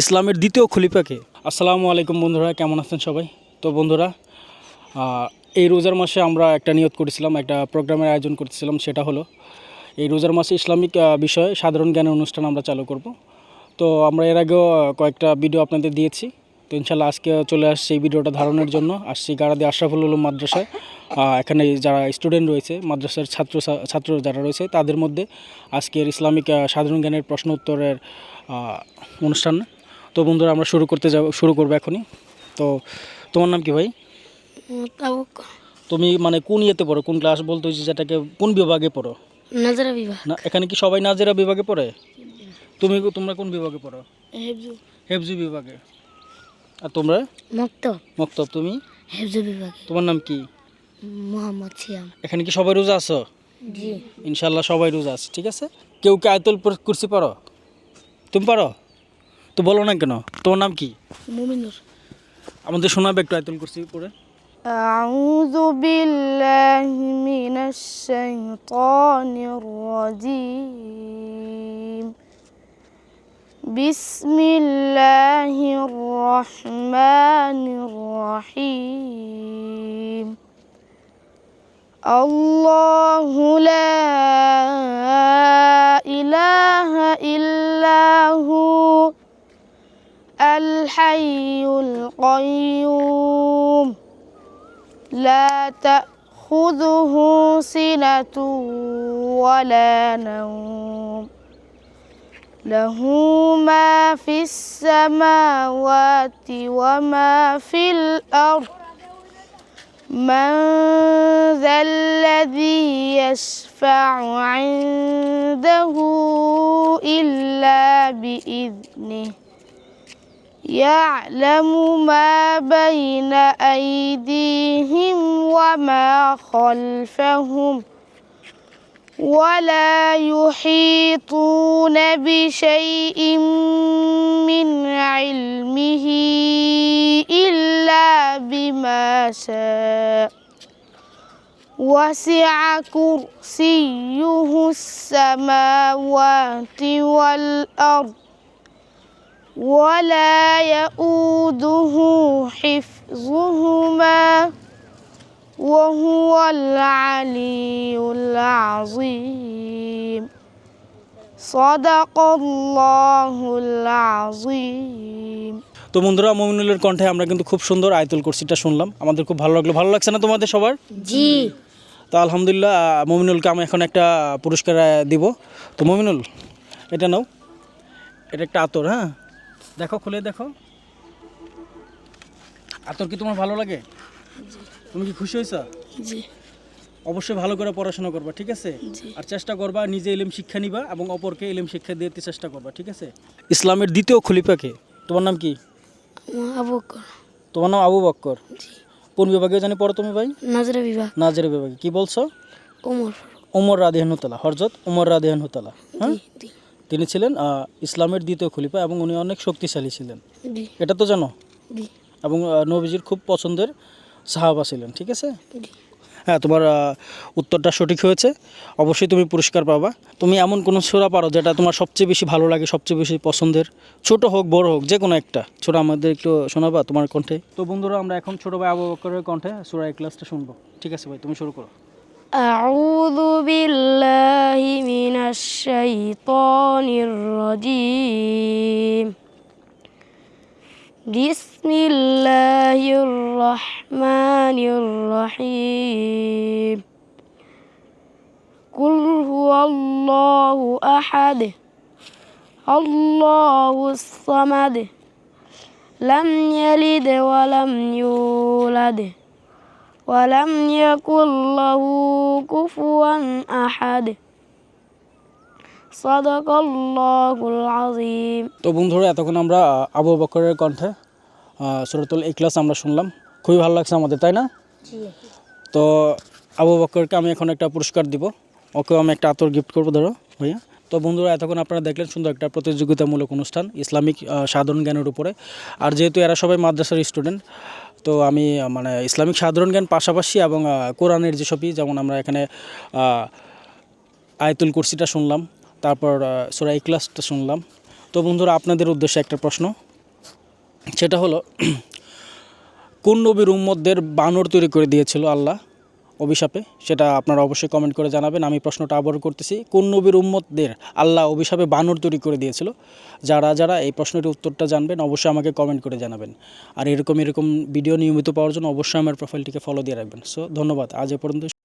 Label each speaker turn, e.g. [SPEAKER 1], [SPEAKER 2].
[SPEAKER 1] ইসলামের দ্বিতীয় খলিফাকে। আসসালামু আলাইকুম বন্ধুরা, কেমন আছেন সবাই? তো বন্ধুরা, এই রোজার মাসে আমরা একটা নিয়ত করেছিলাম, একটা প্রোগ্রামের আয়োজন করতেছিলাম। সেটা হলো এই রোজার মাসে ইসলামিক বিষয়ে সাধারণ জ্ঞানের অনুষ্ঠান আমরা চালু করব। তো আমরা এর আগেও কয়েকটা ভিডিও আপনাদের দিয়েছি। তো ইনশাল্লাহ আজকে চলে আসছি এই ভিডিওটা ধারণের জন্য। আসছি গাড়াদি আশরাফুল উলুম মাদ্রাসায়। এখানে যারা স্টুডেন্ট রয়েছে, মাদ্রাসার ছাত্র যারা রয়েছে, তাদের মধ্যে আজকের ইসলামিক সাধারণ জ্ঞানের প্রশ্ন উত্তরের অনুষ্ঠান। তো বন্ধুরা, আমরা শুরু করবো এখনই। তো তোমার নাম কি ভাই? তুমি মানে কোন ইয়েতে পড়ো, কোন ক্লাস বলতে হচ্ছে, যেটাকে কোন বিভাগে পড়ো?
[SPEAKER 2] নাজরা বিভাগ।
[SPEAKER 1] না, এখানে কি সবাই নাজেরা বিভাগে পড়ে? তোমরা কোন বিভাগে পড়ো? হেফজু বিভাগে। আর তোমরা? মক্তব। তুমি?
[SPEAKER 2] হেফজু বিভাগে।
[SPEAKER 1] তোমার নাম কি?
[SPEAKER 2] মোহাম্মদ সিয়াম।
[SPEAKER 1] এখানে কি সবাই রোজা আছো?
[SPEAKER 2] জি।
[SPEAKER 1] ইনশাল্লাহ সবাই রোজা আছে, ঠিক আছে। কেউ কি আয়াতুল কুরসি পারো? তুমি পারো? তো বলো না কেন। তোমার নাম কি?
[SPEAKER 2] মুমিনুর।
[SPEAKER 1] আমাদের শোনাবে একটু আয়াতুল কুরসি পড়ে।
[SPEAKER 2] আউযু বিল্লাহি মিনাশ শাইতানির রাজিম। বিসমিল্লাহির রহমানির রহিম। আল্লাহু লা ইলাহা ইল্লাহু আল হাইয়ুল কাইয়্যুম লা তাখুযুহু সিনাতুন ওয়ালা নাওম লাহু মা ফিস সামাওয়াতি ওয়া মা ফিল আরদ من ذا الذي يشفع عنده إلا بإذنه يعلم ما بين أيديهم وما خلفهم ولا يحيطون بشيء من علمه إلا بما شاء وسع كرسيه السماوات والأرض ولا يؤوده حفظهما وهو العلي العظيم صدق الله العظيم।
[SPEAKER 1] তো বন্ধুরা, মুমিনুলের কণ্ঠে আমরা কিন্তু খুব সুন্দর আয়াতুল কুরসিটা শুনলাম। আমাদের খুব ভালো লাগলো। ভালো লাগছে না তোমাদের সবার?
[SPEAKER 2] জি।
[SPEAKER 1] তো আলহামদুলিল্লাহ, মুমিনুলকে আমি এখন একটা পুরস্কার দিব। তো মুমিনুল, এটা নাও। এটা একটা আতর। হ্যাঁ, দেখো, খুলে দেখো। আতর কি তোমার ভালো লাগে? তুমি কি খুশি হয়েছো?
[SPEAKER 2] জি।
[SPEAKER 1] অবশ্যই ভালো করে পড়াশোনা করবা, ঠিক আছে। আর চেষ্টা করবা নিজে ইলম শিক্ষা নিবা এবং অপরকে ইলম শিক্ষা দিতে চেষ্টা করবা, ঠিক আছে। ইসলামের দ্বিতীয় খলিফাকে। তোমার নাম কি?
[SPEAKER 2] আবু বকর।
[SPEAKER 1] তোমার নাম আবু বক্কর। কোন বিভাগে জানি পড়ো তুমি ভাই?
[SPEAKER 2] নাজরা বিভাগ।
[SPEAKER 1] নাজের বিভাগে। কি বলছো?
[SPEAKER 2] ওমর।
[SPEAKER 1] ওমর রাদিয়াল্লাহু তাআলা, হযরত ওমর রাদিয়াল্লাহু তাআলা। হ্যাঁ,
[SPEAKER 2] জি।
[SPEAKER 1] তিনি ছিলেন ইসলামের দ্বিতীয় খলিফা এবং উনি অনেক শক্তিশালী ছিলেন।
[SPEAKER 2] জি।
[SPEAKER 1] এটা তো জানো।
[SPEAKER 2] জি।
[SPEAKER 1] এবং নবীজির খুব পছন্দের সাহাবা ছিলেন, ঠিক আছে।
[SPEAKER 2] জি।
[SPEAKER 1] হ্যাঁ, তোমার উত্তরটা সঠিক হয়েছে। অবশ্যই তুমি পুরস্কার পাবা। তুমি এমন কোনো সূরা পারো যেটা তোমার সবচেয়ে বেশি ভালো লাগে, সবচেয়ে বেশি পছন্দের? ছোট হোক বড় হোক, যে কোনো একটা ছোট আমাদের একটু শোনাবা তোমার কণ্ঠে। তো বন্ধুরা, আমরা এখন ছোট ভাই আবু বকরের কণ্ঠে সূরা ইখলাসটা শুনবো, ঠিক আছে ভাই? তুমি শুরু করো।
[SPEAKER 2] আউযু বিল্লাহি মিনাশ শাইতানির রাজিম। বিসমিল্লাহির রহমানির রহিম। কুল হুয়াল্লাহু আহাদ আল্লাহুস সামাদ লাম ইয়ালিদ ওয়া লাম ইউলাদ ওয়া লাম ইয়াকুল লাহু কুফুয়ান আহাদ সাদাকাল্লাহুল আযীম।
[SPEAKER 1] তো বন্ধুরা, এতক্ষণ আমরা আবু বকরের কণ্ঠে সূরাতুল ইখলাস আমরা শুনলাম। খুবই ভালো লাগছে আমাদের, তাই না?
[SPEAKER 2] জি।
[SPEAKER 1] তো আবু বকরকে আমি এখন একটা পুরস্কার দিব। ওকেও আমি একটা আতর গিফট করবো, ধরো ভাইয়া। তো বন্ধুরা, এতক্ষণ আপনারা দেখলেন সুন্দর একটা প্রতিযোগিতামূলক অনুষ্ঠান ইসলামিক সাধারণ জ্ঞানের উপরে। আর যেহেতু এরা সবাই মাদ্রাসার স্টুডেন্ট, তো আমি মানে ইসলামিক সাধারণ জ্ঞান পাশাপাশি এবং কোরআনের যেসবই, যেমন আমরা এখানে আয়াতুল কুরসিটা শুনলাম, তারপর সূরা ইখলাসটা শুনলাম। তো বন্ধুরা, আপনাদের উদ্দেশ্যে একটা প্রশ্ন, সেটা হলো কোন নবীর উম্মতদের বানর তৈরি করে দিয়েছিল আল্লাহ অভিশাপে, সেটা আপনারা অবশ্যই কমেন্ট করে জানাবেন। আমি প্রশ্নটা আবারও করতেছি, কোন নবীর উম্মতদের আল্লাহ অভিশাপে বানর তৈরি করে দিয়েছিল? যারা যারা এই প্রশ্নটির উত্তরটা জানবেন অবশ্যই আমাকে কমেন্ট করে জানাবেন। আর এরকম ভিডিও নিয়মিত পাওয়ার জন্য অবশ্যই আমার প্রোফাইলটিকে ফলো দিয়ে রাখবেন। সো ধন্যবাদ, আজ এ পর্যন্ত।